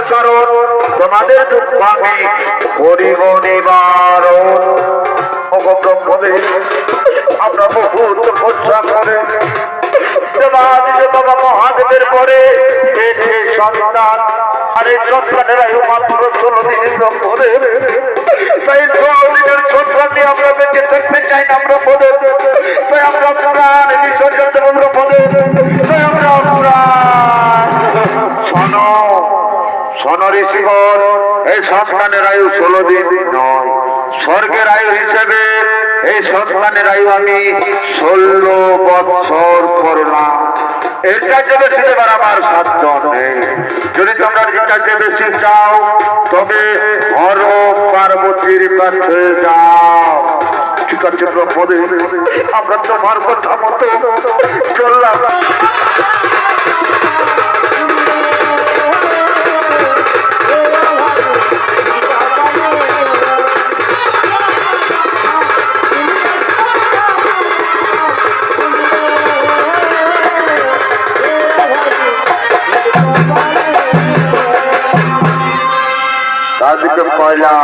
দুঃখের কারণ তোমাদের দুঃখ আমি করিব নিবারণ। ব্রহ্মদেব আমরা বহু তপস্যা করে বাবা মহাদেবের পরে সন্তান আর এই সন্তানের আয়ু মাত্র 16 দিনের ব্রহ্মদেব। তাই 16 দিনের সন্তানটি আমরা বেঁচে থাকতে চাই না ব্রহ্মদেব। তাই আমরা পুরাণ বিসর্জন দেব ব্রহ্মদেব। তাই আমরা পুরাণ শোনো ঋষিগণ, এই সন্তানের আয়ু 16 দিন নয়, স্বর্গের আয়ু হিসেবে এই সন্তানের আয়ু আমি 16 বৎসর করলাম। এটা যে বেশি দেবার আমার সাধ্য নেই। যদি তোমরা এটা যে বেশি চাও তবে হর পার্বতীর কাছে যাও। ঠিক আছে ব্রহ্মদেব, আমরা তোমার কথা মতো চললাম। পয়লা